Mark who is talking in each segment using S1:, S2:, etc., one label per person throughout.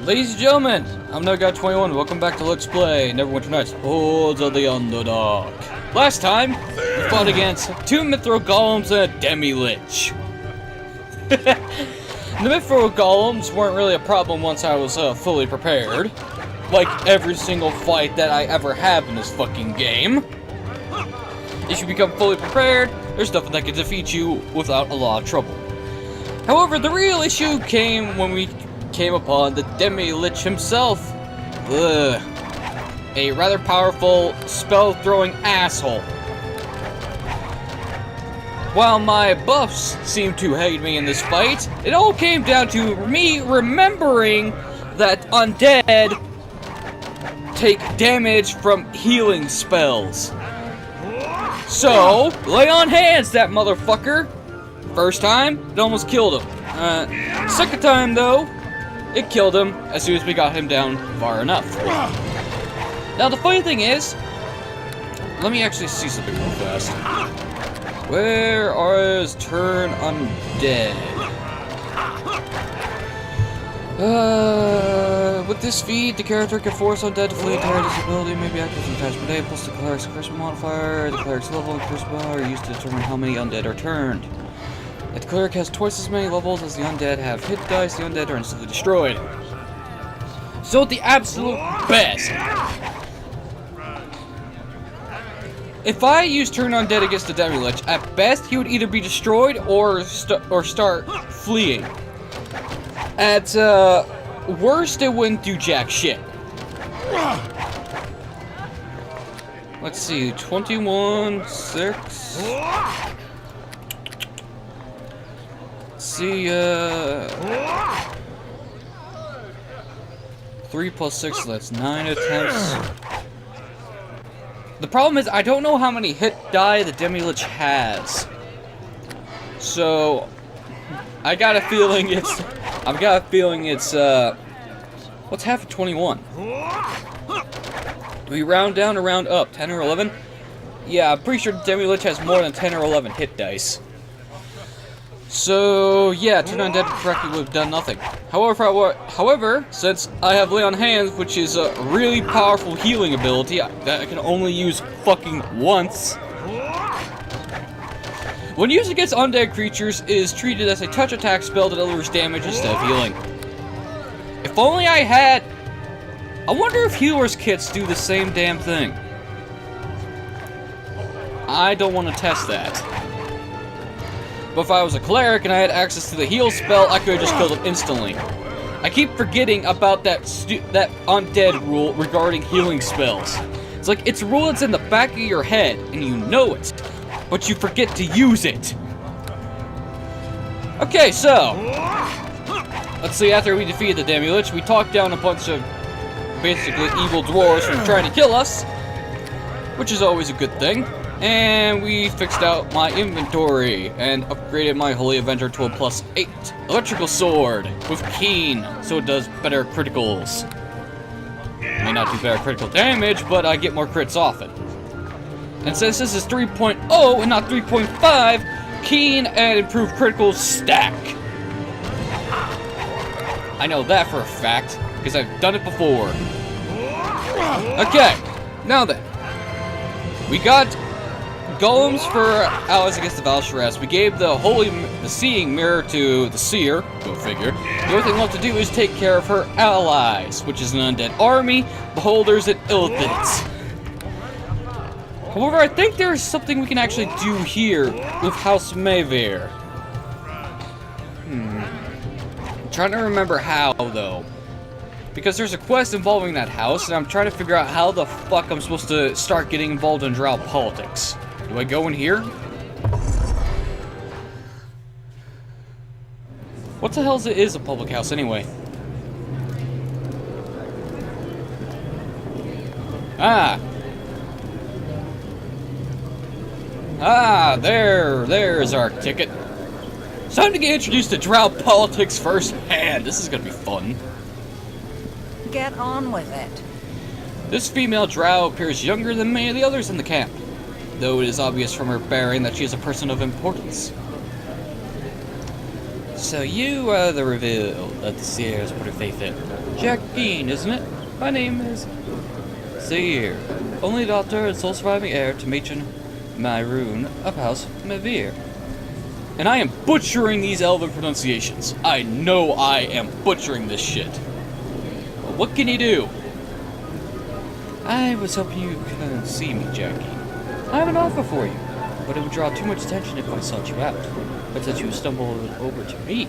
S1: Ladies and gentlemen, I'm NoGuy21. Welcome back to Let's Play Neverwinter Nights, Hordes of the Underdark. Last time, we fought against 2 Mithril Golems and a Demi-Lich. The Mithril Golems weren't really a problem once I was fully prepared. Like every single fight that I ever have in this fucking game. If you become fully prepared, there's nothing that can defeat you without a lot of trouble. However, the real issue came when we came upon the Demi-Lich himself. Ugh. A rather powerful, spell-throwing asshole. While my buffs seemed to hate me in this fight, it all came down to me remembering that Undead take damage from healing spells. So, lay on hands, that motherfucker! First time, it almost killed him. Second time, though, it killed him as soon as we got him down far enough. Now, the funny thing is, let me actually see something real fast. Where is turn undead? With this feat, the character can force undead to flee entire disability, maybe active sometimes per day, plus the cleric's charisma modifier. The cleric's level and charisma are used to determine how many undead are turned. If the cleric has twice as many levels as the undead have hit dice, the undead are instantly destroyed. So the absolute best. If I use turn undead against the Demi-Lich, at best he would either be destroyed or start fleeing. At worst, it wouldn't do jack shit. Let's see, 21, 6. Let's see, 3 plus 6, that's 9 attempts. The problem is, I don't know how many hit die the Demi-Lich has. So, I've got a feeling it's, what's half of 21? Do we round down or round up? 10 or 11? Yeah, I'm pretty sure Demi-Lich has more than 10 or 11 hit dice. So, yeah, turn undead correctly would have done nothing. However, since I have Lay on Hands, which is a really powerful healing ability that I can only use fucking once, when used against undead creatures, it is treated as a touch attack spell that delivers damage instead of healing. If only I had... I wonder if healer's kits do the same damn thing. I don't want to test that. But if I was a cleric and I had access to the heal spell, I could have just killed him instantly. I keep forgetting about that undead rule regarding healing spells. It's like, it's a rule that's in the back of your head, and you know it, but you forget to use it. Okay, so, let's see, after we defeated the Demi-Lich, we talked down a bunch of basically evil dwarves from trying to kill us, which is always a good thing. And we fixed out my inventory and upgraded my Holy Avenger to a +8 electrical sword with Keen, so it does better criticals. It may not do better critical damage, but I get more crits off it. And since this is 3.0 and not 3.5, Keen and improved criticals stack. I know that for a fact, because I've done it before. Okay, now then. We got golems for allies against the Valsharess. We gave the seeing mirror to the seer, go figure. The only thing left to do is take care of her allies, which is an undead army, beholders, and illithids. However, I think there is something we can actually do here with House Mayvir. I'm trying to remember how, though. Because there's a quest involving that house, and I'm trying to figure out how the fuck I'm supposed to start getting involved in Drow politics. Do I go in here? What the hell is a public house, anyway? There's our ticket. It's time to get introduced to Drow politics firsthand. This is gonna be fun.
S2: Get on with it.
S1: This female Drow appears younger than many of the others in the camp, though it is obvious from her bearing that she is a person of importance. So you are the reveal that the Seers put her faith in. Jacqueline, isn't it? My name is Seer, only daughter and sole surviving heir to Matron Myroon of House Mevere. And I am butchering these elven pronunciations. I know I am butchering this shit. But what can you do? I was hoping you couldn't see me, Jackie. I have an offer for you, but it would draw too much attention if I sought you out. But since you stumbled over to me.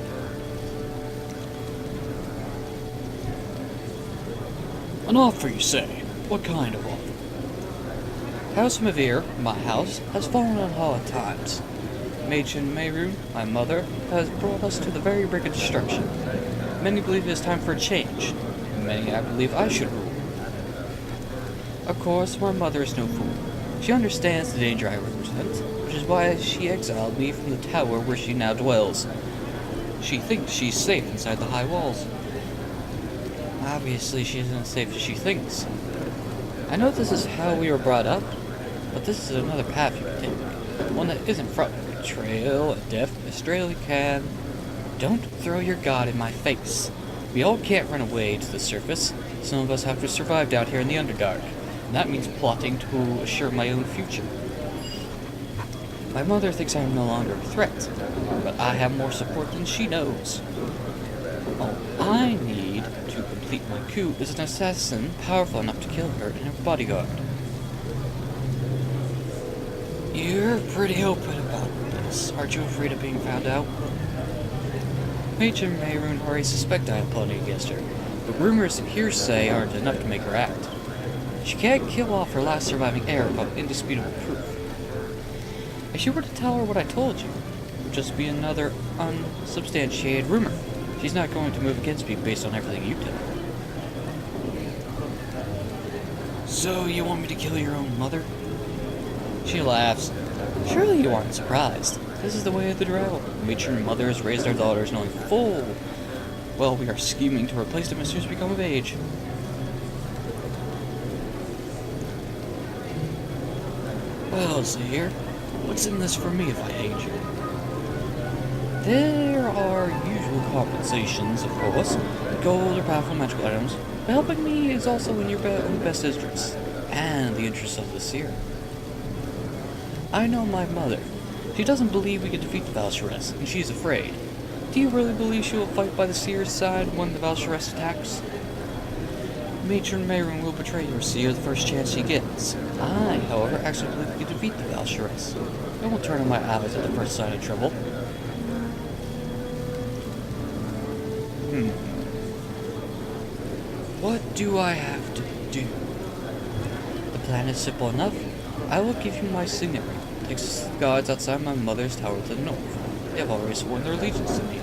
S1: An offer, you say? What kind of offer? House Mevere, my house, has fallen on hard times. Matron Mayroon, my mother, has brought us to the very brink of destruction. Many believe it is time for a change. Many, I believe, I should rule. Of course, my mother is no fool. She understands the danger I represent, which is why she exiled me from the tower where she now dwells. She thinks she's safe inside the high walls. Obviously, she isn't as safe as she thinks. I know this is how we were brought up, but this is another path you can take. One that isn't fraught with betrayal and death as Australia can. Don't throw your god in my face. We all can't run away to the surface. Some of us have to survive down here in the Underdark. And that means plotting to assure my own future. My mother thinks I am no longer a threat, but I have more support than she knows. All I need to complete my coup is an assassin powerful enough to kill her and her bodyguard. You're pretty open about this. Aren't you afraid of being found out? Matron Mayroon already suspect I am plotting against her, but rumors and hearsay aren't enough to make her act. She can't kill off her last surviving heir without indisputable proof. If you were to tell her what I told you, it would just be another unsubstantiated rumor. She's not going to move against me based on everything you tell her. So you want me to kill your own mother? She laughs. Surely you aren't surprised. This is the way of the Drow. Matron mothers raise their daughters knowing full well we are scheming to replace them as soon as we come of age. Well, Seer, what's in this for me if I aid you? There are usual compensations, of course. Gold or powerful magical items. But helping me is also in your own best interest, and the interests of the Seer. I know my mother. She doesn't believe we can defeat the Valsharess, and she's afraid. Do you really believe she will fight by the Seer's side when the Valsharess attacks? Matron Mayroon will betray your Seer the first chance she gets. I, however, actually believe we can defeat the Valsharess. I won't turn on my eyes at the first sign of trouble. What do I have to do? The plan is simple enough. I will give you my signet ring. It takes the gods outside my mother's tower to the north. They have already sworn their allegiance to me.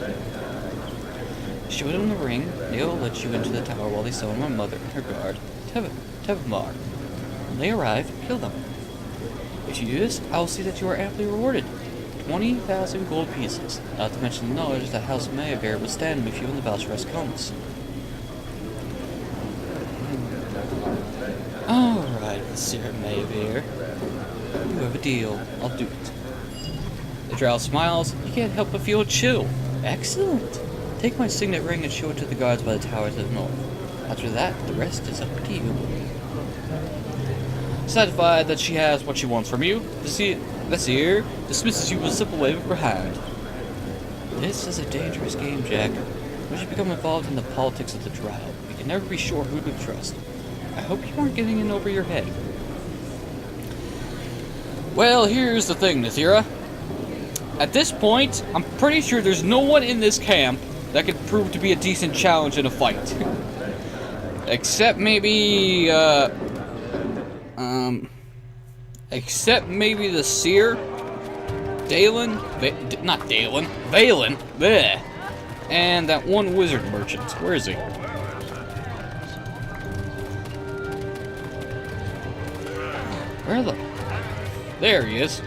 S1: Show them the ring, they will let you into the tower while they summon my mother and her guard, Tevamar. When they arrive, kill them. If you do this, I will see that you are amply rewarded. 20,000 gold pieces, not to mention the knowledge that House Mevere will stand with you when the Valsharess comes. Alright, Sir Mevere. You have a deal. I'll do it. The Drow smiles. You can't help but feel a chill. Excellent. Take my signet ring and show it to the guards by the tower to the north. After that, the rest is up to you. Satisfied that she has what she wants from you, the Seer dismisses you with a simple wave of her hand. This is a dangerous game, Jack. Once you become involved in the politics of the Drow, you can never be sure who to trust. I hope you aren't getting in over your head. Well, here's the thing, Nathira. At this point, I'm pretty sure there's no one in this camp that could prove to be a decent challenge in a fight. Except maybe, except maybe the Seer, Valen, bleh, and that one wizard merchant. Where is he? Where the? There he is.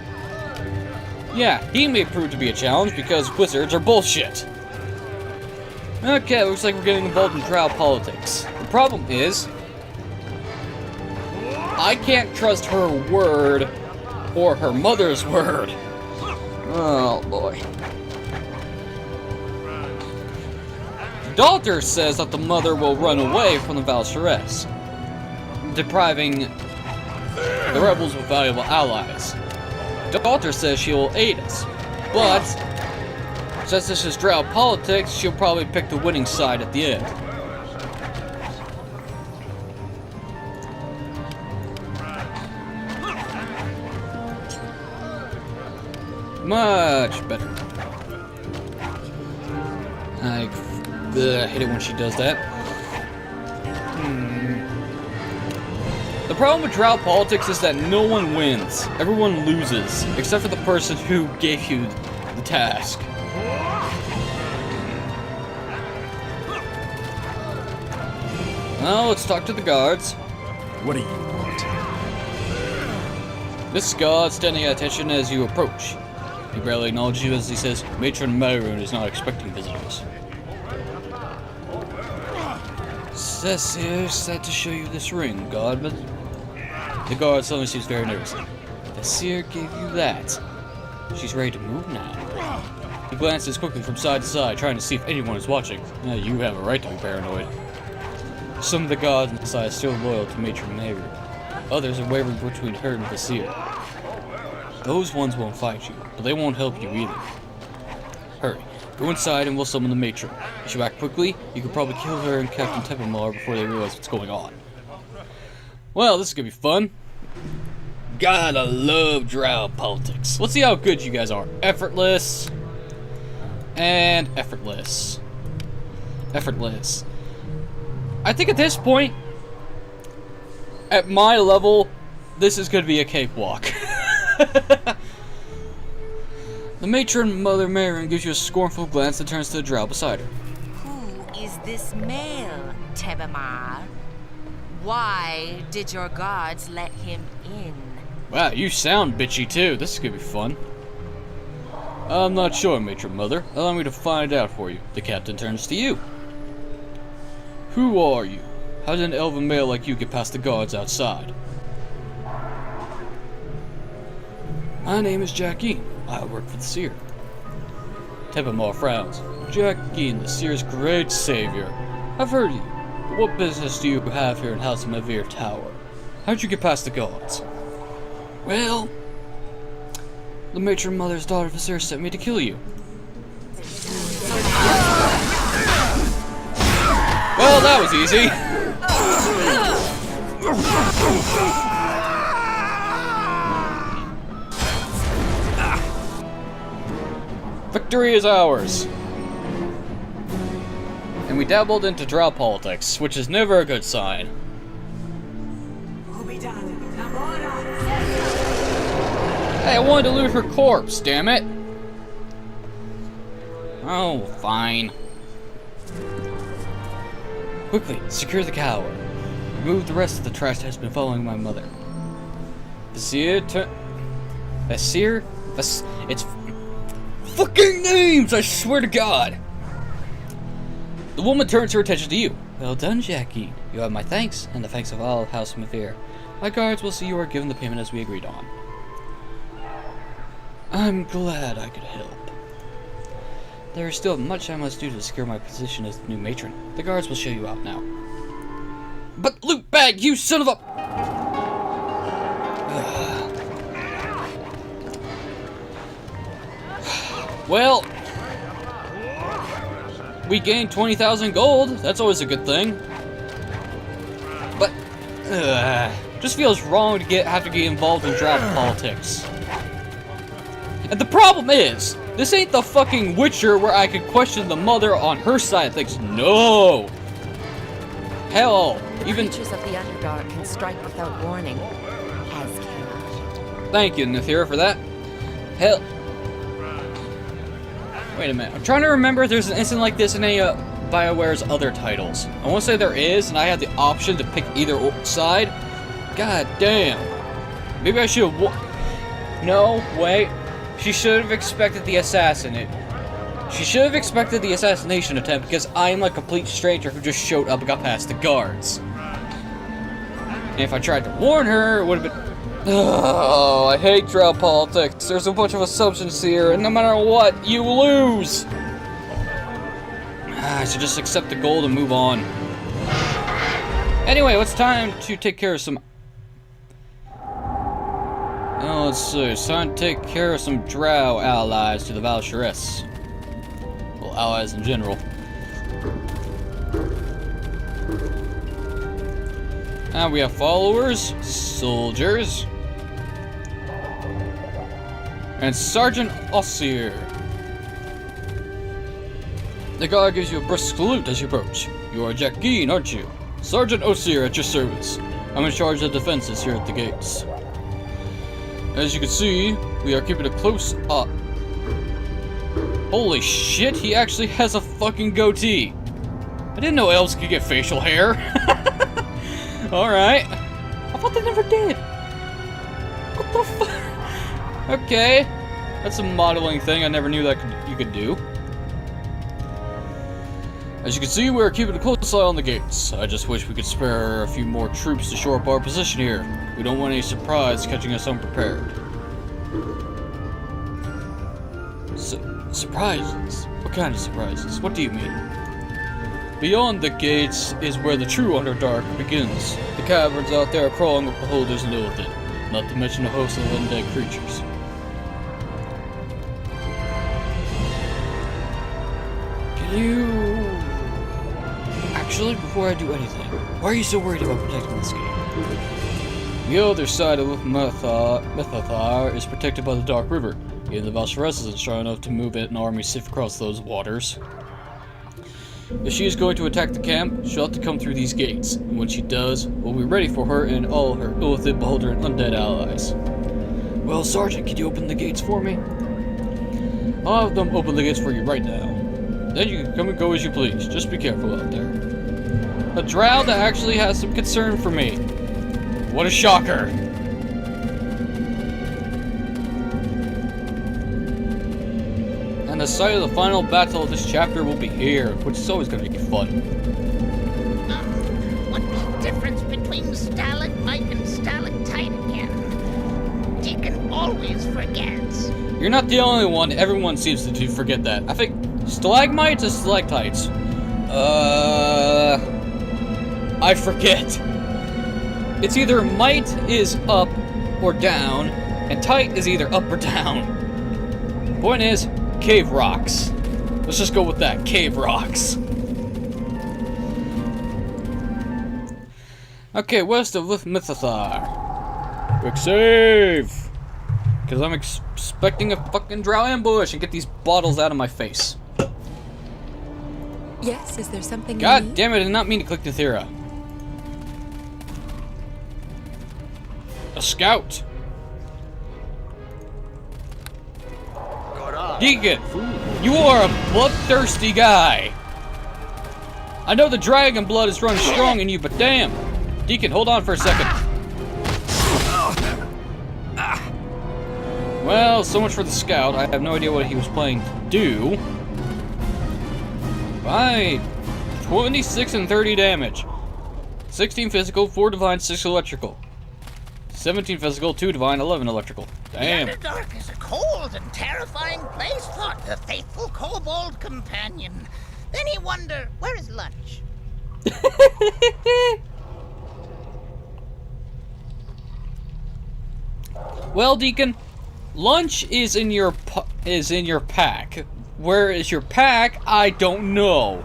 S1: Yeah, he may prove to be a challenge because wizards are bullshit. Okay, looks like we're getting involved in Drow politics. The problem is, I can't trust her word or her mother's word. Oh boy. daughter says that the mother will run away from the Valsharess, depriving the rebels of valuable allies. The daughter says she will aid us, but since this is Drow politics, she'll probably pick the winning side at the end. Much better. I hate it when she does that. The problem with Drow politics is that no one wins. Everyone loses, except for the person who gave you the task. Well, let's talk to the guards.
S3: What do you want?
S1: This guard standing at attention as you approach. He barely acknowledges you as he says, Matron Maroon is not expecting visitors. Says here, sad to show you this ring, guardman. The guard suddenly seems very nervous. The seer gave you that. She's ready to move now. He glances quickly from side to side, trying to see if anyone is watching. You have a right to be paranoid. Some of the guards inside are still loyal to Matron Maroon. Others are wavering between her and the seer. Those ones won't fight you, but they won't help you either. Hurry, go inside and we'll summon the matron. If you act quickly, you could probably kill her and Captain Teppenmar before they realize what's going on. Well, this is gonna be fun. Gotta love Drow politics. Let's see how good you guys are. Effortless. And effortless. Effortless. I think at this point, at my level, this is gonna be a cakewalk. The matron, Mother Marin, gives you a scornful glance and turns to the Drow beside her.
S4: Who is this male, Tebamar? Why did your guards let him in?
S1: Wow, you sound bitchy too. This is gonna be fun. I'm not sure, Matron Mother. Allow me to find out for you. The captain turns to you. Who are you? How did an elven male like you get past the guards outside? My name is Jackeen. I work for the seer. Teppenmar frowns. Jackeen, the seer's great savior. I've heard of you. But what business do you have here in House of Mavir Tower? How'd you get past the guards? Well, the matron mother's daughter Vizier sent me to kill you. Well, that was easy. Victory is ours. And we dabbled into Drow politics, which is never a good sign. Hey, I wanted to loot her corpse, damn it. Oh, fine. Quickly, secure the cow. Remove the rest of the trash that has been following my mother. Vizier, Vizier? It's fucking names, I swear to God. The woman turns her attention to you. Well done, Jackie. You have my thanks, and the thanks of all of House Mavir. My guards will see you are given the payment as we agreed on. I'm glad I could help. There is still much I must do to secure my position as the new matron. The guards will show you out now. But loot bag, you son of a... Well, we gained 20,000 gold. That's always a good thing. But just feels wrong to have to get involved in Drow politics. And the problem is, this ain't the fucking Witcher where I could question the mother on her side of things. No. Hell, even
S2: creatures of the Underdark can strike without warning, as cannot.
S1: Thank you, Nathira, for that. Hell. Wait a minute. I'm trying to remember if there's an incident like this in any BioWare's other titles. I want to say there is, and I had the option to pick either side. God damn. Maybe I should have... No, wait. She should have expected the She should have expected the assassination attempt because I'm a complete stranger who just showed up and got past the guards. And if I tried to warn her, it would have been... Oh, I hate Drow politics. There's a bunch of assumptions here, and no matter what, you lose! I should just accept the gold and move on. Anyway, it's time to take care of some... Oh, let's see. It's time to take care of some Drow allies to the Valsharess. Well, allies in general. And we have followers, soldiers, and Sergeant Ossier. The guard gives you a brisk salute as you approach. You are Jack Geen, aren't you? Sergeant Ossier at your service. I'm in charge of defenses here at the gates. As you can see, we are keeping a close up. Holy shit, he actually has a fucking goatee. I didn't know elves could get facial hair. Alright. I thought they never did. What the fuck? Okay. That's a modeling thing I never knew that you could do. As you can see, we're keeping a close eye on the gates. I just wish we could spare a few more troops to shore up our position here. We don't want any surprise catching us unprepared. Surprises? What kind of surprises? What do you mean? Beyond the gates is where the true Underdark begins. The caverns out there crawling with the Hordes and Undead, not to mention a host of undead creatures. Can you... Actually, before I do anything, why are you so worried about protecting this gate? The other side of Mythothar is protected by the Dark River. Even the Valsharess isn't strong enough to move an army safe across those waters. If she is going to attack the camp, she'll have to come through these gates. And when she does, we'll be ready for her and all her Illithid, Beholder, and Undead allies. Well, Sergeant, can you open the gates for me? I'll have them open the gates for you right now. Then you can come and go as you please. Just be careful out there. A Drow that actually has some concern for me. What a shocker. And the site of the final battle of this chapter will be here, which is always going to be fun.
S5: What's the difference between stalagmite and stalactite again? Deacon always forgets.
S1: You're not the only one. Everyone seems to forget that. I think stalagmites or stalactites? I forget. It's either mite is up or down, and tite is either up or down. Point is, cave rocks. Let's just go with that. Cave rocks. Okay, west of Mythothar. Quick save! Because I'm expecting a fucking Drow ambush and get these bottles out of my face.
S2: Yes, is there something
S1: God damn it, I did not mean to click Nithira. A scout. Deacon, you are a bloodthirsty guy. I know the dragon blood is running strong in you, but damn. Deacon, hold on for a second. Well, so much for the scout. I have no idea what he was planning to do. Fine. 26 and 30 damage. 16 physical, 4 divine, 6 electrical. 17 physical, 2 divine, 11 electrical. Damn.
S5: The Underdark is a cold and terrifying place, thought the faithful kobold companion. Then he wondered, where is lunch?
S1: Well, Deacon, lunch is in your pack. Where is your pack? I don't know.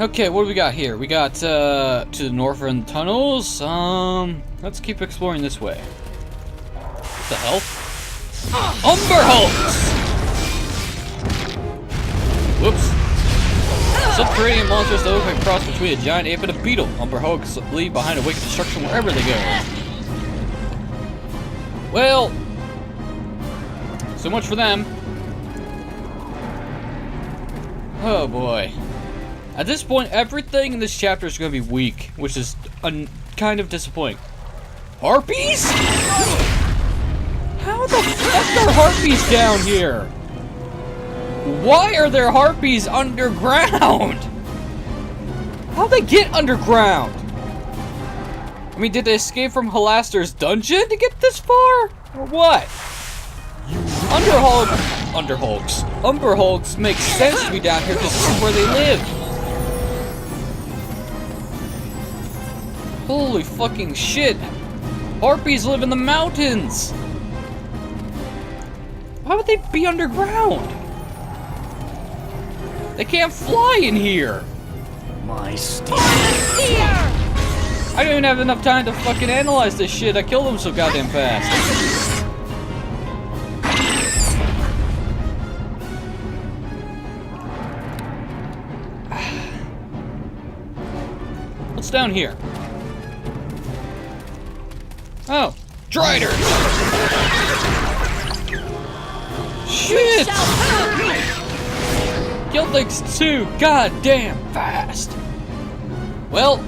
S1: Okay, what do we got here? We got to the northern tunnels. Let's keep exploring this way. What the hell? Umber Hulks! Whoops. Subterranean monsters that look like a cross between a giant ape and a beetle. Umber Hulks leave behind a wicked destruction wherever they go. Well, so much for them. Oh boy. At this point, everything in this chapter is going to be weak, which is kind of disappointing. Harpies? How the fuck are harpies down here? Why are there harpies underground? How'd they get underground? I mean, did they escape from Halaster's dungeon to get this far? Or what?
S3: You
S1: Umber Hulks make sense to be down here because this is where they live. Holy fucking shit. Harpies live in the mountains. Why would they be underground? They can't fly in here.
S3: My steed.
S1: I don't even have enough time to fucking analyze this shit. I killed them so goddamn fast. What's down here? Oh, Driders! Shit! Killed things too goddamn fast. Well,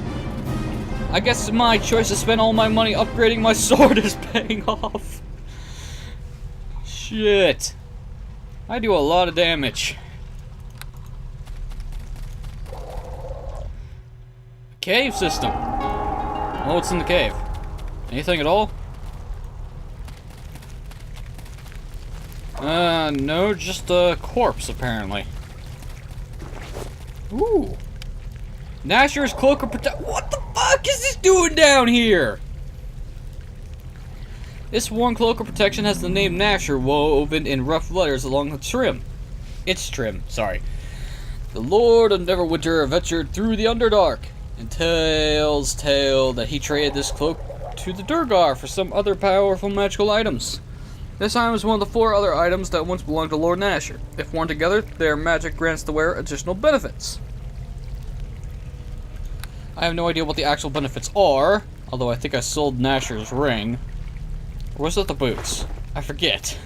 S1: I guess my choice to spend all my money upgrading my sword is paying off. Shit. I do a lot of damage. Cave system. Oh, what's in the cave? Anything at all? No, just a corpse, apparently. Ooh. Nasher's Cloak of Protection. What the fuck is this doing down here? This worn Cloak of Protection has the name Nasher woven in rough letters along the trim. Its trim, sorry. The Lord of Neverwinter ventured through the Underdark, and tells tale that he traded this cloak to the Durgar for some other powerful magical items. This item is one of the 4 other items that once belonged to Lord Nasher. If worn together, their magic grants the wearer additional benefits. I have no idea what the actual benefits are, although I think I sold Nasher's ring. Or was it the boots? I forget.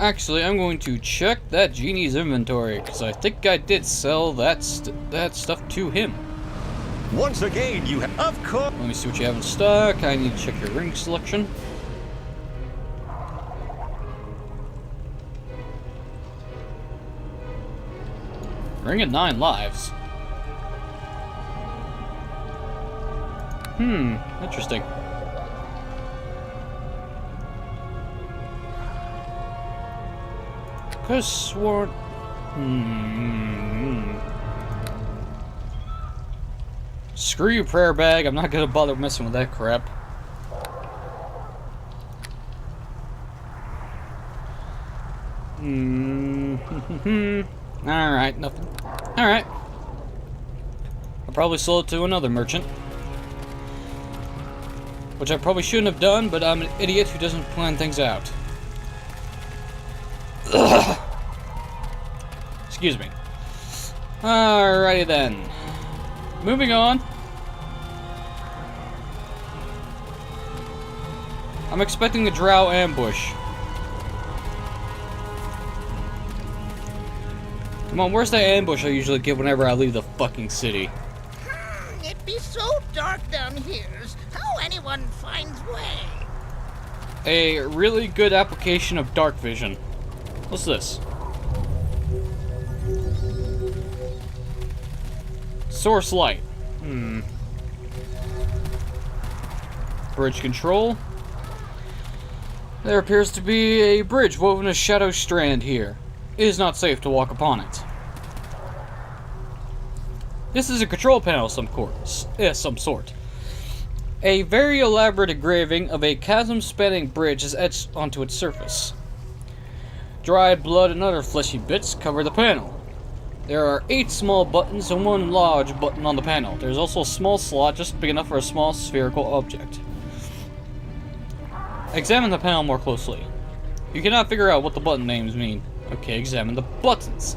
S1: Actually, I'm going to check that genie's inventory, because I think I did sell that stuff to him.
S6: Once again, you have, of course.
S1: Let me see what you have in stock. I need to check your ring selection. Ring of 9 lives. Interesting. Could've sworn. Screw you, prayer bag. I'm not gonna bother messing with that crap. Alright, nothing. Alright. I'll probably sold it to another merchant. Which I probably shouldn't have done, but I'm an idiot who doesn't plan things out. Ugh. Excuse me. Alrighty then. Moving on. I'm expecting a Drow ambush. Come on, where's that ambush I usually get whenever I leave the fucking city?
S5: It be so dark down here. How anyone finds way?
S1: A really good application of dark vision. What's this? Source light. Bridge control. There appears to be a bridge woven a shadow strand here. It is not safe to walk upon it. This is a control panel of some sort. A very elaborate engraving of a chasm-spanning bridge is etched onto its surface. Dried blood and other fleshy bits cover the panel. There are 8 small buttons and 1 large button on the panel. There's also a small slot just big enough for a small spherical object. Examine the panel more closely. You cannot figure out what the button names mean. Okay, examine the buttons.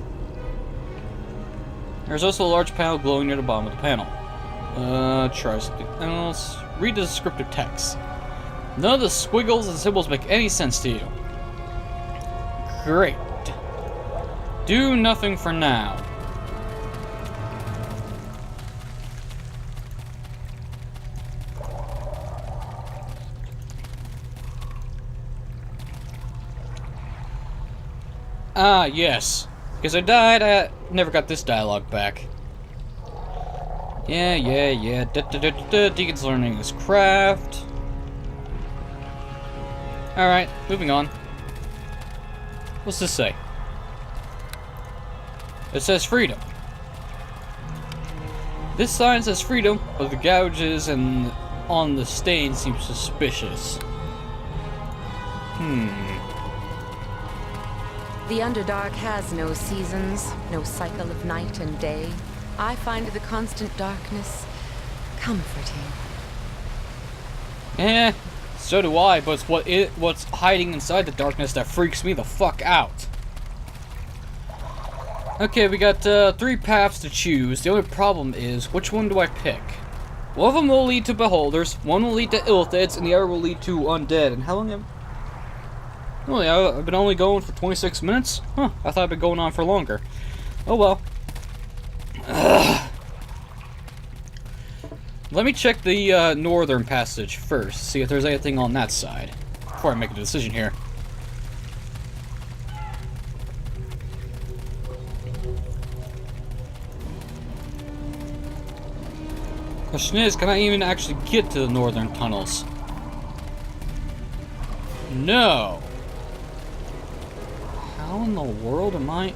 S1: There's also a large panel glowing near the bottom of the panel. Try something else. Read the descriptive text. None of the squiggles and symbols make any sense to you. Great. Do nothing for now. Ah, yes. Because I died, I never got this dialogue back. Yeah. Deacon's learning his craft. Alright, moving on. What's this say? It says freedom. This sign says freedom, but the gouges and on the stain seem suspicious.
S2: The Underdark has no seasons, no cycle of night and day. I find the constant darkness comforting.
S1: So do I, but it's what's hiding inside the darkness that freaks me the fuck out. Okay, we got 3 paths to choose. The only problem is, which one do I pick? One of them will lead to Beholders, one will lead to Illithids, and the other will lead to Undead. And how long have... Really, I've been only going for 26 minutes? Huh, I thought I'd been going on for longer. Oh well. Ugh. Let me check the northern passage first, see if there's anything on that side, before I make a decision here. Question is, can I even actually get to the northern tunnels? No. How in the world am I?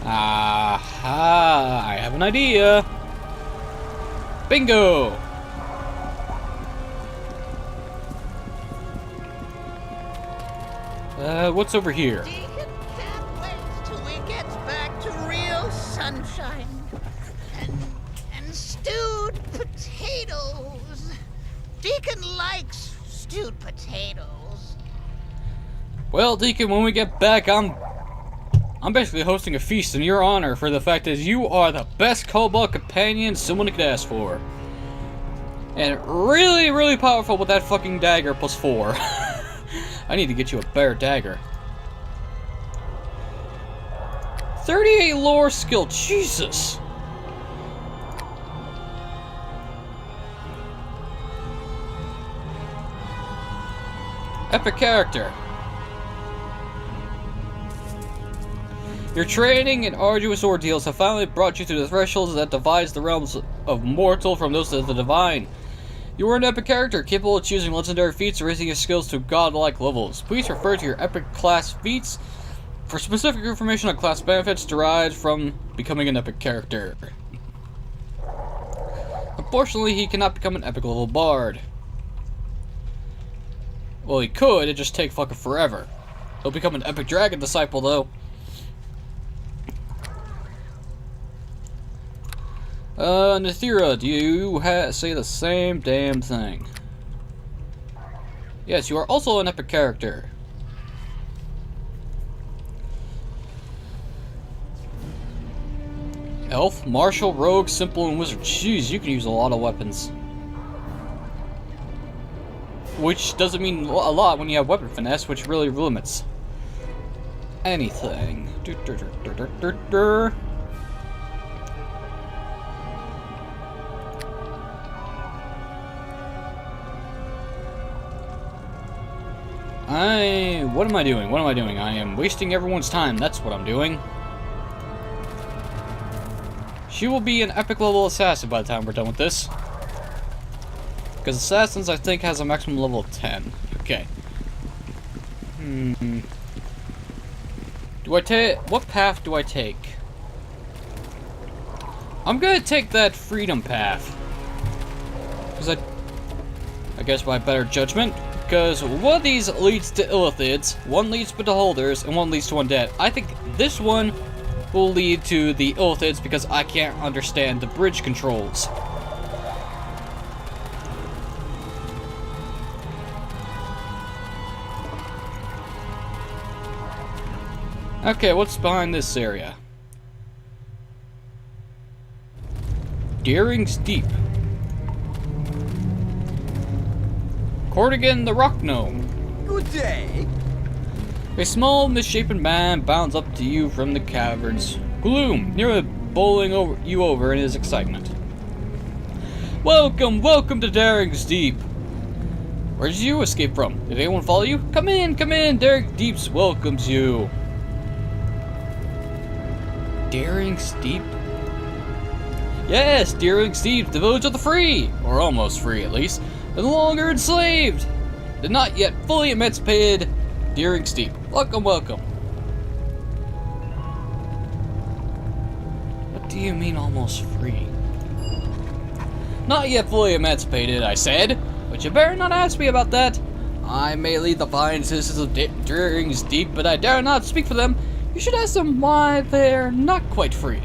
S1: Aha! I have an idea. Bingo! What's over here?
S5: Deacon can't wait till he gets back to real sunshine. And stewed potatoes. Deacon likes stewed potatoes.
S1: Well, Deacon, when we get back, I'm basically hosting a feast in your honor for the fact that you are the best kobold companion someone could ask for. And really, really powerful with that fucking dagger +4. I need to get you a better dagger. 38 lore skill, Jesus! Epic character. Your training and arduous ordeals have finally brought you to the thresholds that divides the realms of mortal from those of the divine. You are an epic character, capable of choosing legendary feats and raising your skills to godlike levels. Please refer to your epic class feats for specific information on class benefits derived from becoming an epic character. Unfortunately, he cannot become an epic level bard. Well, he could, it'd just take fucking forever. He'll become an epic dragon disciple, though. Nathira, do you say the same damn thing? Yes, you are also an epic character. Elf, martial, rogue, simple, and wizard. Jeez, you can use a lot of weapons. Which doesn't mean a lot when you have weapon finesse, which really limits anything. What am I doing? What am I doing? I am wasting everyone's time. That's what I'm doing. She will be an epic level assassin by the time we're done with this. Because assassins, I think, has a maximum level of 10. Okay. What path do I take? I'm gonna take that freedom path. Because I guess by better judgment. Because one of these leads to Illithids, one leads to Beholders, and one leads to Undead. I think this one will lead to the Illithids because I can't understand the bridge controls. Okay, what's behind this area? Daring's Deep. Cordigan the Rock Gnome.
S3: Good day.
S1: A small, misshapen man bounds up to you from the caverns. Gloom, nearly bowling you over in his excitement. Welcome, welcome to Daring's Deep. Where did you escape from? Did anyone follow you? Come in, come in! Derek Deeps welcomes you. Daring Steep? Yes, Daring Steep, the village of the free! Or almost free, at least. No longer enslaved! The not yet fully emancipated Daring Steep. Welcome, welcome. What do you mean almost free? Not yet fully emancipated, I said. But you better not ask me about that. I may lead the fine citizens of Daring Steep, but I dare not speak for them. You should ask them why they're not quite free.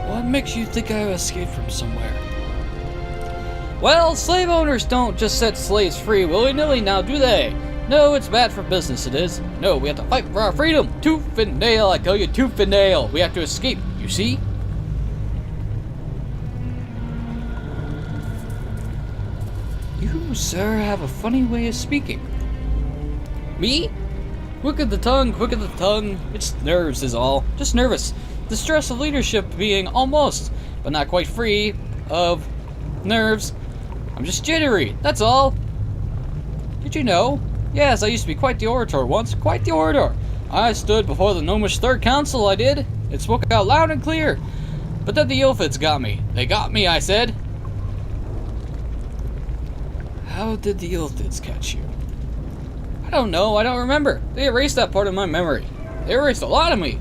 S1: What makes you think I escaped from somewhere? Well, slave owners don't just set slaves free willy-nilly now, do they? No, it's bad for business, it is. No, we have to fight for our freedom. Tooth and nail, I tell you, tooth and nail. We have to escape, you see? You, sir, have a funny way of speaking. Me? Quick of the tongue, quick of the tongue. It's nerves is all. Just nervous. The stress of leadership being almost, but not quite free of nerves. I'm just jittery, that's all. Did you know? Yes, I used to be quite the orator once. Quite the orator. I stood before the Gnomish Third Council, I did. It spoke out loud and clear. But then the Ilfits got me. They got me, I said. How did the Ilfits catch you? I don't know, I don't remember. They erased that part of my memory. They erased a lot of me.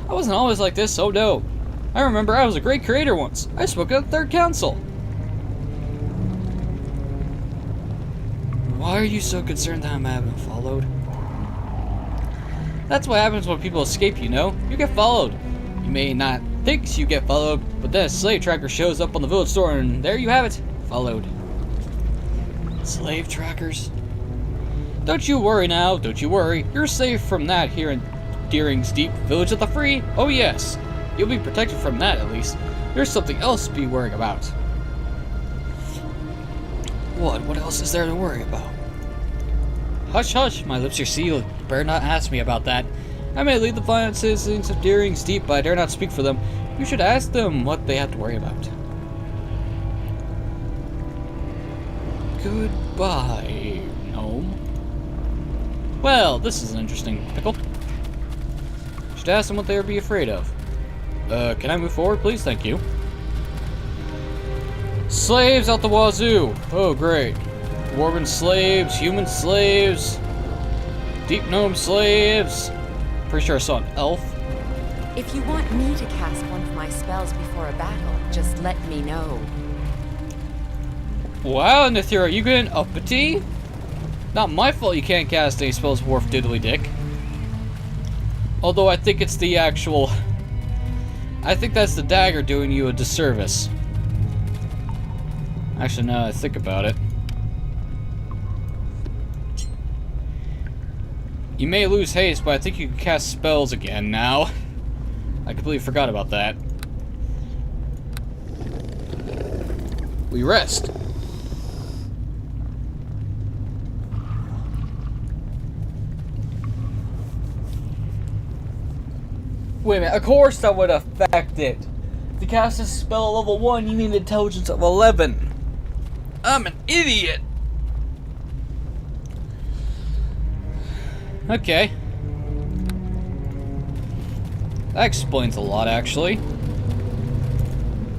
S1: I wasn't always like this, so no. I remember I was a great creator once. I spoke at the Third Council. Why are you so concerned that I haven't followed? That's what happens when people escape, you know? You get followed. You may not think you get followed, but then a slave tracker shows up on the village store and there you have it. Followed. Slave trackers? Don't you worry now, don't you worry. You're safe from that here in Daring Steep, Village of the Free. Oh yes. You'll be protected from that at least. There's something else to be worrying about. What else is there to worry about? Hush, hush, my lips are sealed. You better not ask me about that. I may lead the fine citizens of Daring Steep, but I dare not speak for them. You should ask them what they have to worry about. Goodbye, gnome. Well, this is an interesting pickle. Should ask them what they would be afraid of. Can I move forward, please? Thank you. Slaves out the wazoo! Oh, great. Dwarven slaves, human slaves, deep gnome slaves. Pretty sure I saw an elf.
S2: If you want me to cast one of my spells before a battle, just let me know.
S1: Wow, Nithira, are you getting uppity? Not my fault you can't cast any spells, Dwarf Diddly Dick. Although I think it's the actual... I think that's the dagger doing you a disservice. Actually, now that I think about it. You may lose haste, but I think you can cast spells again now. I completely forgot about that. We rest. Wait a minute, of course that would affect it. To cast a spell at level 1, you need intelligence of 11. I'm an idiot. Okay. That explains a lot, actually.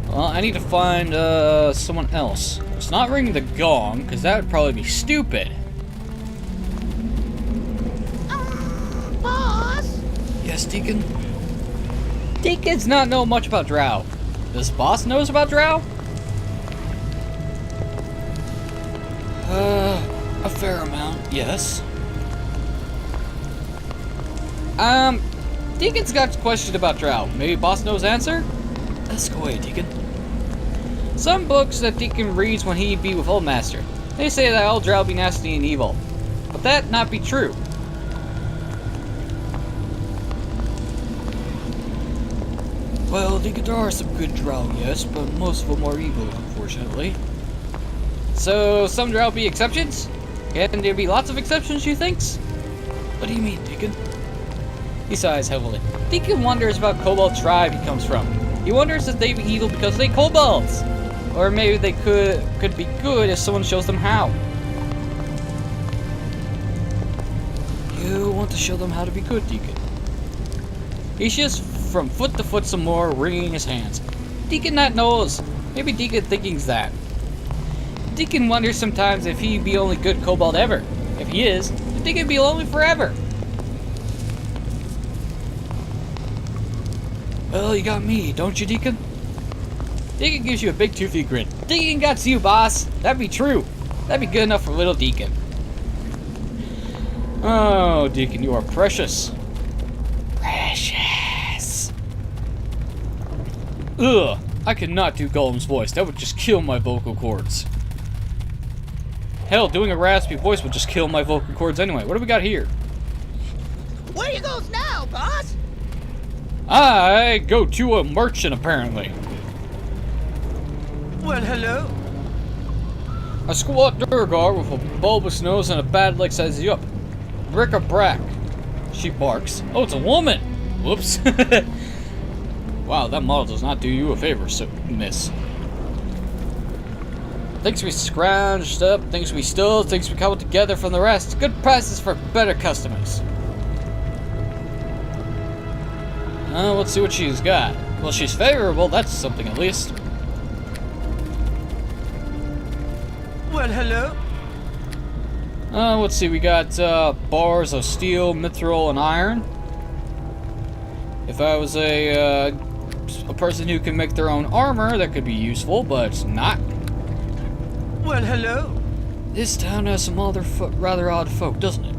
S1: Well, I need to find someone else. It's not ringing the gong, because that would probably be stupid.
S5: Boss?
S1: Yes, Deacon? Deacons not know much about Drow. Does boss knows about Drow? A fair amount, yes. Deacon's got a question about Drow. Maybe boss knows answer? Let's go away, Deacon. Some books that Deacon reads when he be with Old Master. They say that all Drow be nasty and evil. But that not be true. Well, Deacon, there are some good Drow, yes, but most of them are evil, unfortunately. So, some Drow be exceptions? Can there be lots of exceptions, you thinks? What do you mean, Deacon? He sighs heavily. Deacon wonders about Kobold tribe he comes from. He wonders if they be evil because they kobolds. Or maybe they could be good if someone shows them how. You want to show them how to be good, Deacon. He shifts from foot to foot some more, wringing his hands. Deacon not knows. Maybe Deacon thinking's that. Deacon wonders sometimes if he be only good kobold ever. If he is, then Deacon be lonely forever. Well, you got me, don't you, Deacon? Deacon gives you a big toothy grin. Deacon got you, boss. That'd be true. That'd be good enough for little Deacon. Oh, Deacon, you are precious. Precious. Ugh, I could not do Golem's voice. That would just kill my vocal cords. Hell, doing a raspy voice would just kill my vocal cords anyway. What do we got here?
S5: Where you goes now, boss?
S1: I go to a merchant, apparently.
S3: Well, hello.
S1: A squat Durgar with a bulbous nose and a bad leg sizes you up. Bric-a-brac. She barks. Oh, it's a woman! Whoops. Wow, that model does not do you a favor, miss. Thinks we scrounged up, thinks we stole, thinks we cobbled together from the rest. Good prices for better customers. Let's see what she's got. Well, she's favorable, that's something at least.
S3: Well, hello.
S1: Let's see, we got bars of steel, mithril, and iron. If I was a person who can make their own armor, that could be useful, but it's not.
S3: Well, hello.
S1: This town has some rather odd folk, doesn't it?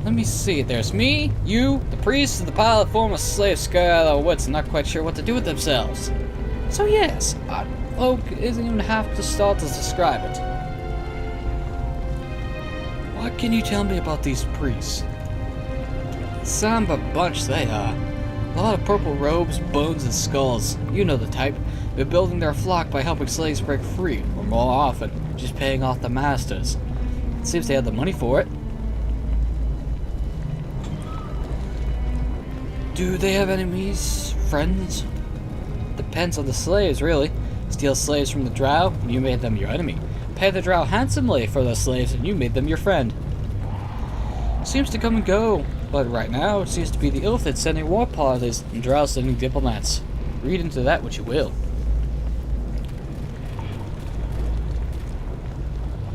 S1: Let me see. There's me, you, the priest, and the pilot form of slave Skylar wits not quite sure what to do with themselves. So yes, odd folk isn't even half to start to describe it. What can you tell me about these priests? Some a bunch they are. A lot of purple robes, bones, and skulls. You know the type. They're building their flock by helping slaves break free, or more often, just paying off the masters. It seems they had the money for it. Do they have enemies? Friends? Depends on the slaves, really. Steal slaves from the Drow, and you made them your enemy. Pay the Drow handsomely for those slaves, and you made them your friend. Seems to come and go, but right now it seems to be the Illithid sending war parties and Drow sending diplomats. Read into that what you will.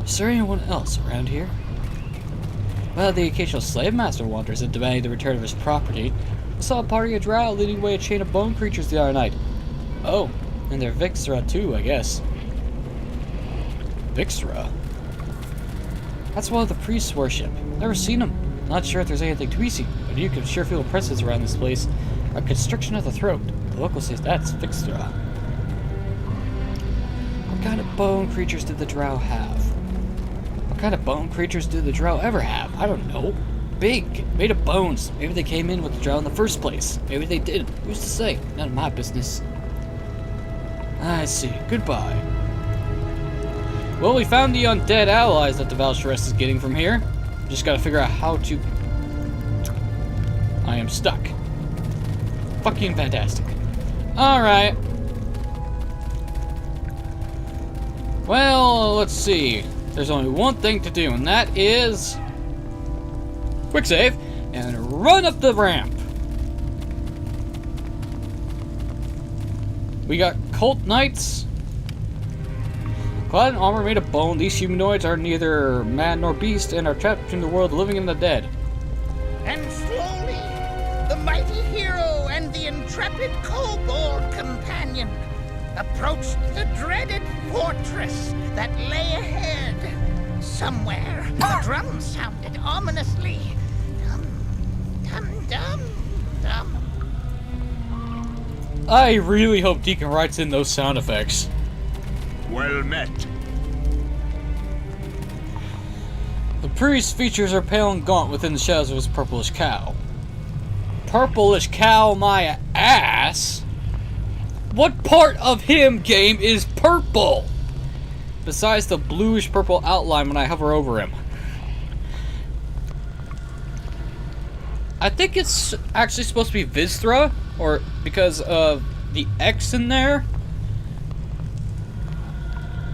S1: Is there anyone else around here? Well, the occasional slave master wanders in demanding the return of his property. I saw a party of Drow leading away a chain of bone creatures the other night. Oh, and they're Vixra too, I guess. Vixra? That's one of the priests worship. Never seen them. Not sure if there's anything to be seen, but you can sure feel a presence around this place. A constriction of the throat. The local says that's Vixra. What kind of bone creatures did the Drow have? What kind of bone creatures did the Drow ever have? I don't know. Big, made of bones. Maybe they came in with the Drow in the first place. Maybe they did. Who's to say? None of my business. I see. Goodbye. Well, we found the undead allies that the Valsharest is getting from here. Just gotta figure out how to... I am stuck. Fucking fantastic. Alright. Well, let's see. There's only one thing to do, and that is... quick save, and run up the ramp. We got cult knights. Clad in armor made of bone, these humanoids are neither man nor beast and are trapped between the world of the living and the dead.
S5: And slowly, the mighty hero and the intrepid kobold companion approached the dreaded fortress that lay ahead. Somewhere, the drums sounded ominously. Dum, dum, dum, dum.
S1: I really hope Deacon writes in those sound effects.
S6: Well met.
S1: The priest's features are pale and gaunt within the shadows of his purplish cowl. Purplish cowl my ass? What part of him, game, is purple? Besides the bluish purple outline when I hover over him. I think it's actually supposed to be Visthra, or because of the X in there.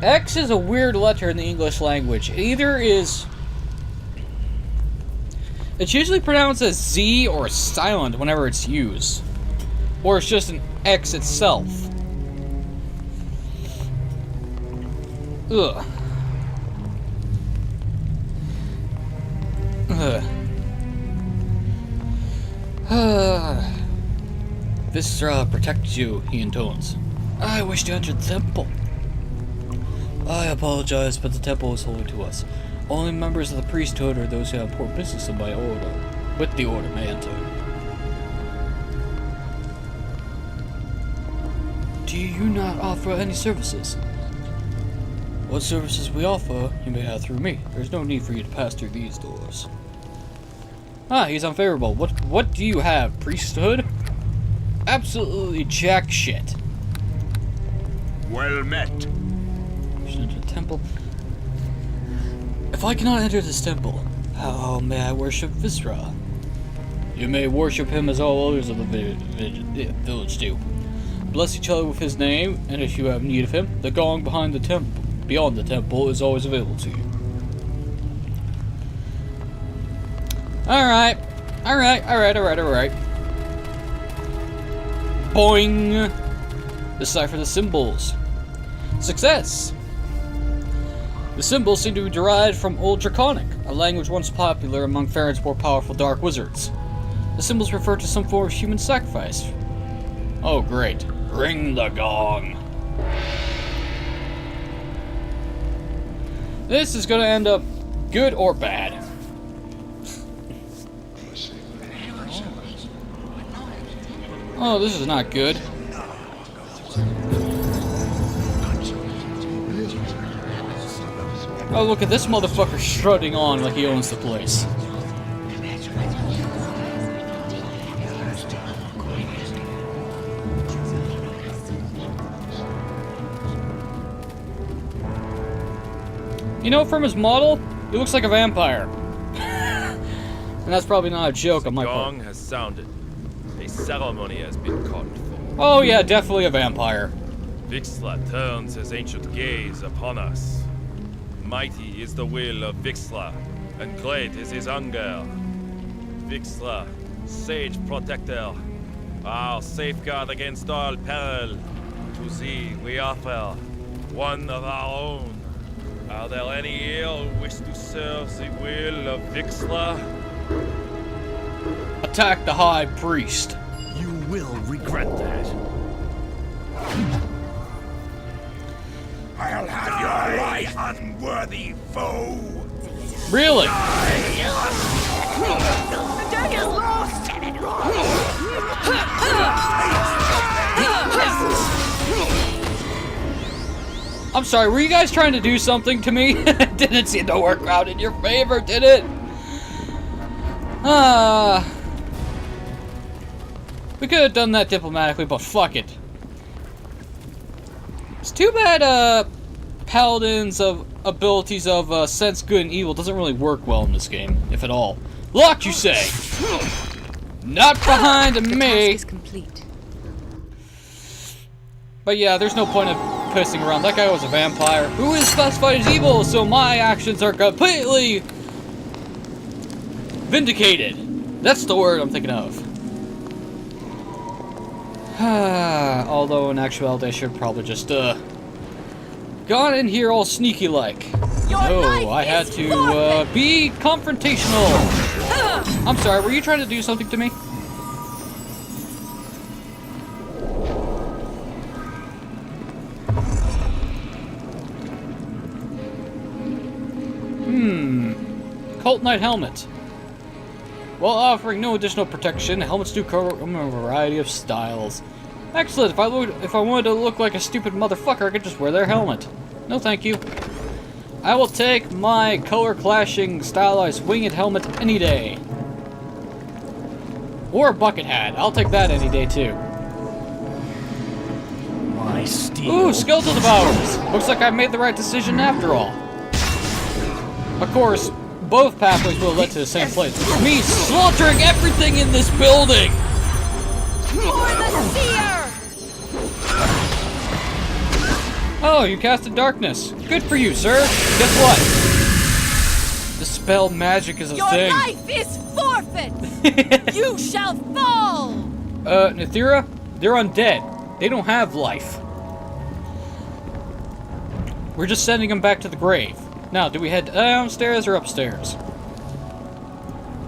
S1: X is a weird letter in the English language. It either is... It's usually pronounced as Z or silent whenever it's used. Or it's just an X itself. Ugh. Ugh. Visthra protects you, he intones. I wish to enter the temple. I apologize, but the temple is holy to us. Only members of the priesthood or those who have poor business in my order, with the order, may enter. Do you not offer any services? What services we offer, you may have through me. There's no need for you to pass through these doors. Ah, he's unfavorable. What do you have? Priesthood? Absolutely jack shit.
S6: Well met.
S1: Enter the temple. If I cannot enter this temple, how may I worship Visthra? You may worship him as all others of the village do. Bless each other with his name, and if you have need of him, the gong beyond the temple is always available to you. Alright. Boing! Decipher the symbols. Success! The symbols seem to be derived from Old Draconic, a language once popular among Farron's more powerful dark wizards. The symbols refer to some form of human sacrifice. Oh great. Ring the gong. This is gonna end up good or bad. Oh, this is not good. Oh, look at this motherfucker strutting on like he owns the place. You know, from his model, he looks like a vampire. And that's probably not a joke on my part.
S7: The gong has sounded. A ceremony has been called for.
S1: Oh yeah, definitely a vampire.
S7: Vixla turns his ancient gaze upon us. Mighty is the will of Vixla, and great is his hunger. Vixla, sage protector, our safeguard against all peril. To thee we offer one of our own. Are there any here who wish to serve the will of Vixla?
S1: Attack the High Priest.
S8: You will regret that.
S6: I'll have your life, unworthy foe.
S1: Really? I'm sorry, were you guys trying to do something to me? Didn't seem to work out in your favor, did it? We could have done that diplomatically, but fuck it. It's too bad, Paladins of abilities of sense good and evil doesn't really work well in this game, if at all. Locked, you say? Not behind me.
S2: The task is complete.
S1: But yeah, there's no point of pissing around. That guy was a vampire who is specified as evil, so my actions are completely vindicated. That's the word I'm thinking of. Although in actuality I should probably just gone in here all sneaky like. No, I had to be confrontational. I'm sorry, were you trying to do something to me? Cult Knight helmet. While offering no additional protection, helmets do come in a variety of styles. Excellent. If I wanted to look like a stupid motherfucker, I could just wear their helmet. No, thank you. I will take my color-clashing, stylized winged helmet any day. Or a bucket hat. I'll take that any day too.
S8: My steel.
S1: Ooh, skeletal devourers. Looks like I made the right decision after all. Of course, both pathways will lead to the same place. Me slaughtering everything in this building!
S4: For the seer!
S1: Oh, you casted darkness. Good for you, sir. Guess what? Dispel magic is a
S4: Your
S1: thing.
S4: life is forfeit! You shall fall!
S1: Nithira? They're undead. They don't have life. We're just sending them back to the grave. Now, do we head downstairs or upstairs?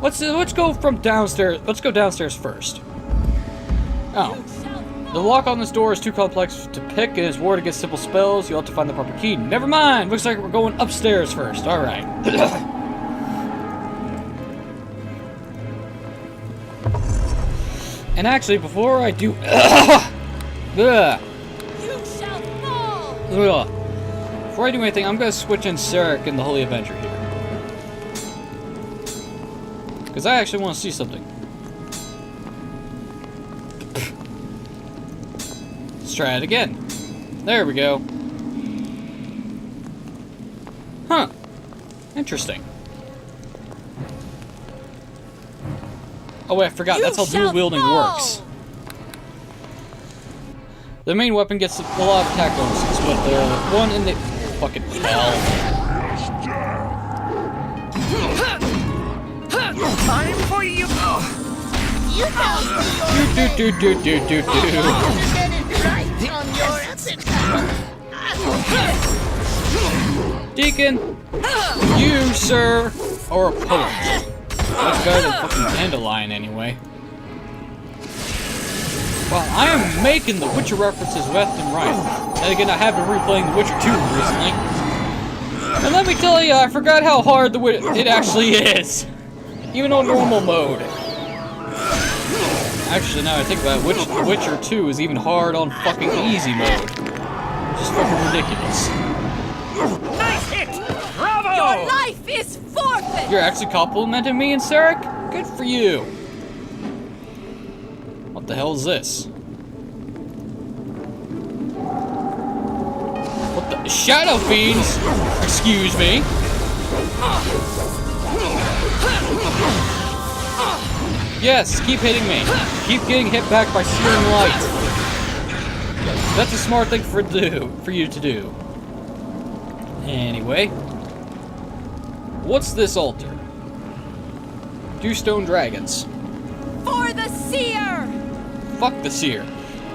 S1: Let's go from downstairs. Let's go downstairs first. Oh. The lock on this door is too complex to pick and is warded against simple spells. You'll have to find the proper key. Never mind. Looks like we're going upstairs first. Alright. And actually, before I do... Ugh.
S4: You shall fall!
S1: Ugh. Before I do anything, I'm going to switch in Sarek and the Holy Avenger here. Because I actually want to see something. Let's try it again. There we go. Huh. Interesting. Oh wait, I forgot. That's how dual wielding works. The main weapon gets a lot of attack bonuses, but the one in the fucking hell.
S3: Time for you.
S5: You know
S1: Do.
S5: get it right on your epic.
S1: Deacon, you, sir, are a poet. Much better than fucking Dandelion, anyway. Well, I am making the Witcher references left and right. And again, I have been replaying The Witcher 2 recently. And let me tell you, I forgot how hard it actually is. Even on normal mode. Actually, now I think about it, The Witcher 2 is even hard on fucking easy mode. Just fucking ridiculous.
S3: Nice hit. Bravo.
S4: Your life is forfeit!
S1: You're actually complimenting me and Sarek? Good for you. What the hell is this? What the? Shadow Fiends? Excuse me. Yes, keep hitting me. Keep getting hit back by searing light. That's a smart thing for you to do. Anyway. What's this altar? 2 stone dragons.
S4: For the seer!
S1: Fuck the seer.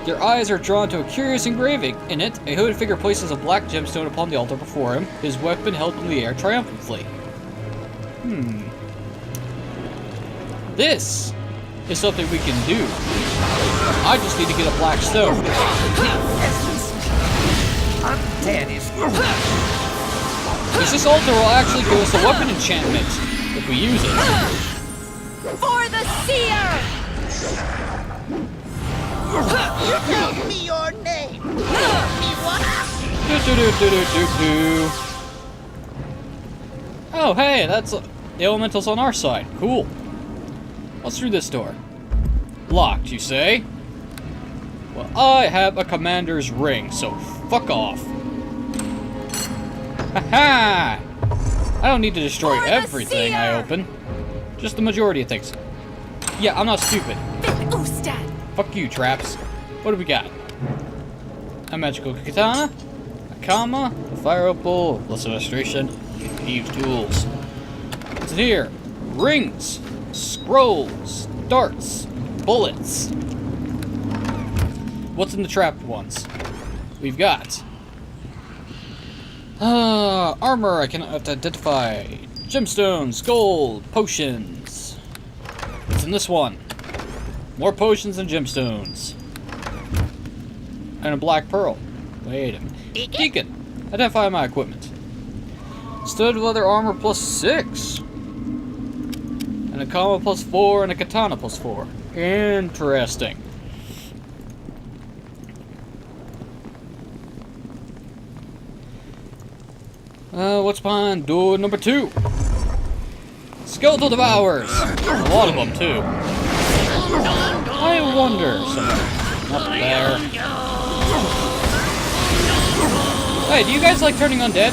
S1: Your eyes are drawn to a curious engraving. In it, a hooded figure places a black gemstone upon the altar before him, his weapon held in the air triumphantly. This is something we can do. I just need to get a black stone.
S3: Undead is.
S1: Because this altar will actually give us a weapon enchantment if we use it.
S4: For the seer!
S5: You tell me your name. Me what?
S1: Do. Oh, hey, that's the elementals on our side. Cool. What's through this door? Locked, you say? Well, I have a commander's ring, so fuck off. Haha! I don't need to destroy everything I open. Just the majority of things. Yeah, I'm not stupid.
S4: Ustad!
S1: Fuck you, traps. What do we got? A magical katana, a kama, a fire opal, plus illustration, thieves' tools. What's in here? Rings, scrolls, darts, bullets. What's in the trapped ones? We've got armor I cannot identify, gemstones, gold, potions. What's in this one? More potions and gemstones. And a black pearl. Wait a minute. Deacon, identify my equipment. Studded leather armor +6. And a kama +4 and a katana +4. Interesting. What's behind door number 2? Skeletal Devourers! A lot of them, too. I wonder something. Up there. Hey, do you guys like turning undead?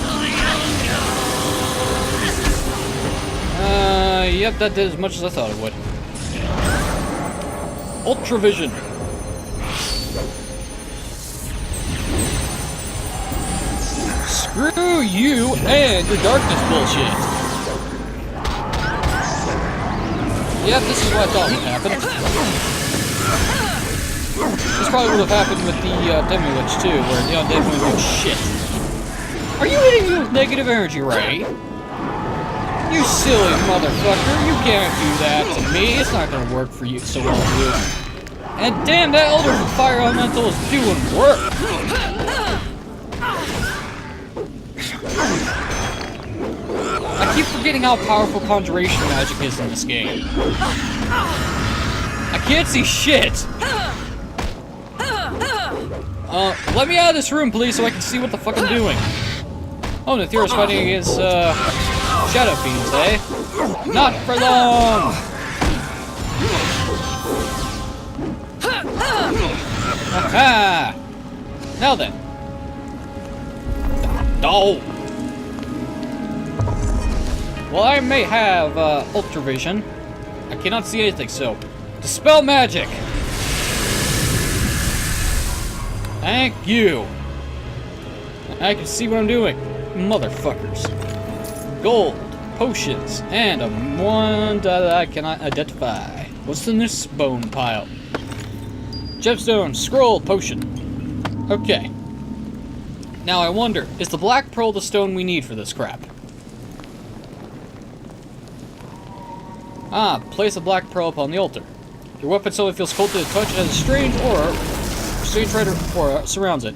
S1: Yep, that did as much as I thought it would. Ultravision. Screw you and your darkness bullshit. Yep, this is what I thought would happen. This probably would have happened with the Demi-Lich too, where the Undead wouldn't do shit. Are you hitting me with negative energy, Ray? You silly motherfucker, you can't do that to me. It's not gonna work for you so well, dude. And damn, that Elder Fire Elemental is doing work. I keep forgetting how powerful conjuration magic is in this game. I can't see shit. Let me out of this room, please, so I can see what the fuck I'm doing. Oh, Nathira's fighting against, Shadow Fiends, eh? Not for long! Aha! Now then. Oh! Well, I may have, Ultravision. I cannot see anything, so... Dispel magic! Thank you! I can see what I'm doing. Motherfuckers. Gold, potions, and one that I cannot identify. What's in this bone pile? Gemstone, scroll, potion. Okay. Now I wonder, is the black pearl the stone we need for this crap? Ah, place a black pearl upon the altar. Your weapon suddenly feels cold to the touch as a strange aura, aura surrounds it.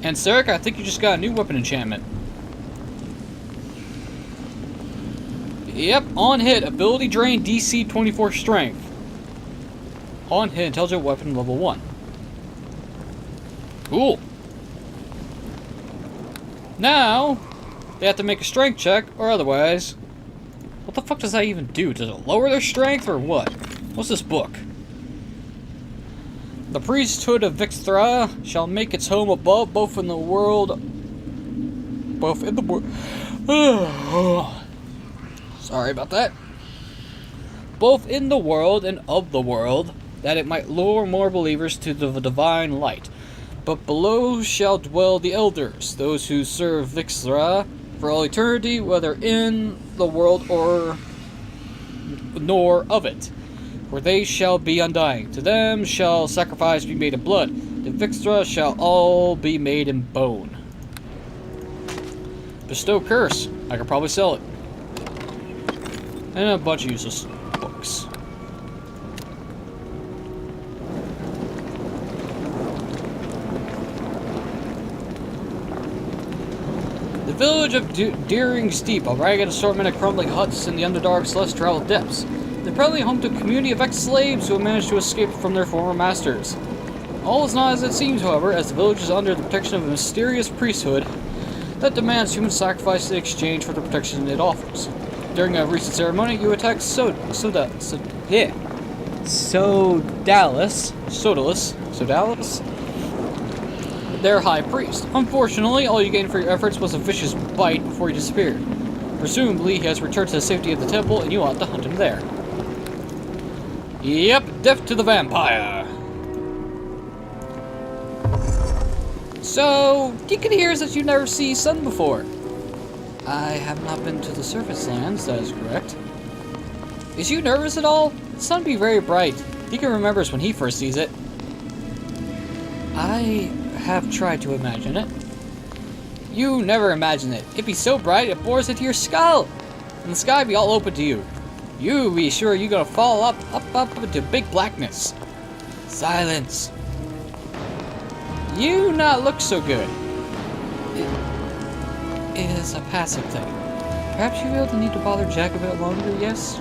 S1: And Sarek, I think you just got a new weapon enchantment. Yep, on hit, ability drain, DC 24 strength. On hit, intelligent weapon level 1. Cool. Now, they have to make a strength check, or otherwise... What the fuck does that even do? Does it lower their strength, or what? What's this book? The priesthood of Vixthra shall make its home above, both in the world... Sorry about that. Both in the world and of the world, that it might lure more believers to the divine light. But below shall dwell the elders, those who serve Vixthra for all eternity, whether in the world or nor of it. For they shall be undying. To them shall sacrifice be made in blood. The Vixthra shall all be made in bone. Bestow curse. I could probably sell it. And a bunch of useless books. The village of Deering Steep, a ragged assortment of crumbling huts in the Underdark's less traveled depths. They're probably home to a community of ex-slaves who have managed to escape from their former masters. All is not as it seems, however, as the village is under the protection of a mysterious priesthood that demands human sacrifice in exchange for the protection it offers. During a recent ceremony, you attacked Sodalis, their high priest. Unfortunately, all you gained for your efforts was a vicious bite before he disappeared. Presumably, he has returned to the safety of the temple, and you ought to hunt him there. Yep, death to the vampire. So, Deacon hears that you never see sun before. I have not been to the surface lands, that is correct. Is you nervous at all? The sun be very bright. Deacon remembers when he first sees it. I have tried to imagine it. You never imagine it. It be so bright it bores into your skull. And the sky be all open to you. You be sure you gonna fall up into big blackness. Silence. You not look so good. It is a passive thing. Perhaps you will need to bother Jack a bit longer, yes?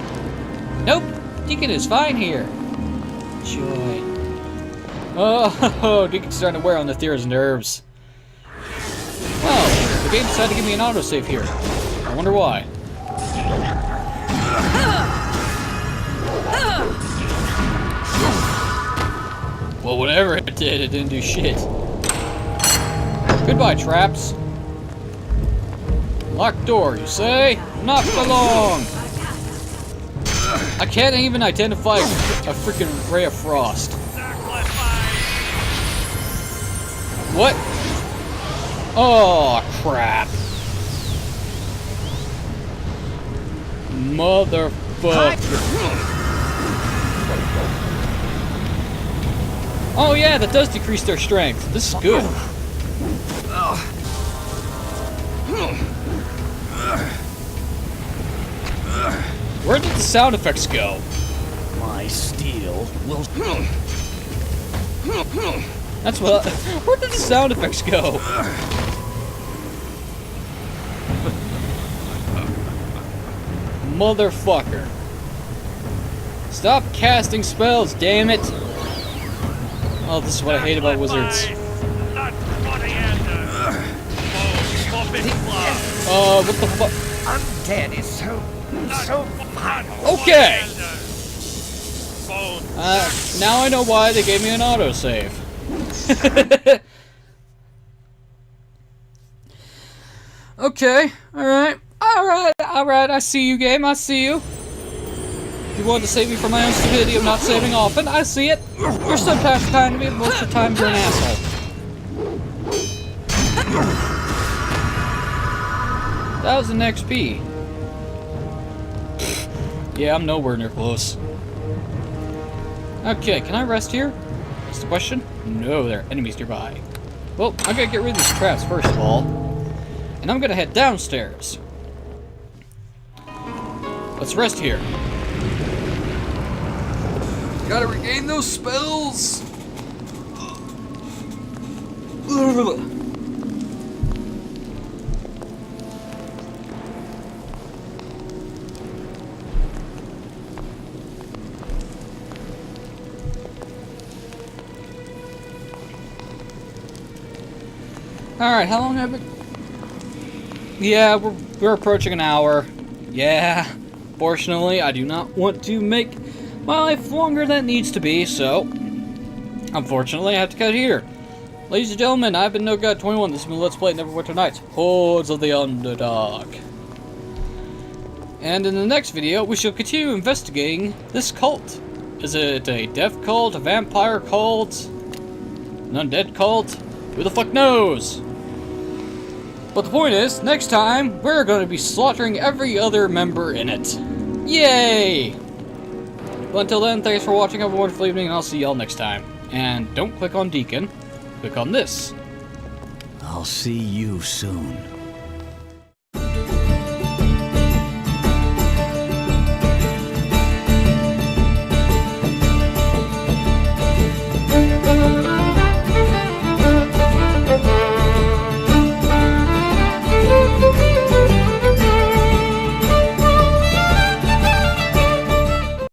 S1: Nope. Deacon is fine here. Joy. Oh, Deacon's starting to wear on the Nathira's nerves. Well, the game decided to give me an autosave here. I wonder why. Well, whatever it did, it didn't do shit. Goodbye, traps. Locked door, you say? Not for long! I can't even identify a freaking ray of frost. What? Oh, crap. Motherfucker. Oh yeah, that does decrease their strength. This is good. Where did the sound effects go?
S8: My steel will...
S1: That's what... Where did the sound effects go? Motherfucker. Stop casting spells, damn it! Oh, this is what I hate about wizards. What the fuck?
S3: Undead is so vile.
S1: Okay! Now I know why they gave me an autosave. Okay, alright, I see you, game, I see you. You wanted to save me from my own stupidity of not saving often, I see it. You're sometimes kind to me, but most of the time you're an asshole. That was an XP. Yeah, I'm nowhere near close. Okay, can I rest here? That's the question. No, there are enemies nearby. Well, I gotta get rid of these traps first of all. And I'm gonna head downstairs. Let's rest here. Gotta regain those spells! Alright, how long have we... Yeah, we're approaching an hour. Yeah. Fortunately, I do not want to make my life longer than it needs to be, so... Unfortunately, I have to cut here. Ladies and gentlemen, I've been NoGod21. This has been Let's Play Neverwinter Nights, Hordes of the Underdark. And in the next video, we shall continue investigating this cult. Is it a death cult, a vampire cult, an undead cult? Who the fuck knows? But the point is, next time, we're going to be slaughtering every other member in it. Yay! But until then, thanks for watching, have a wonderful evening, and I'll see y'all next time. And don't click on Deacon, click on this.
S8: I'll see you soon.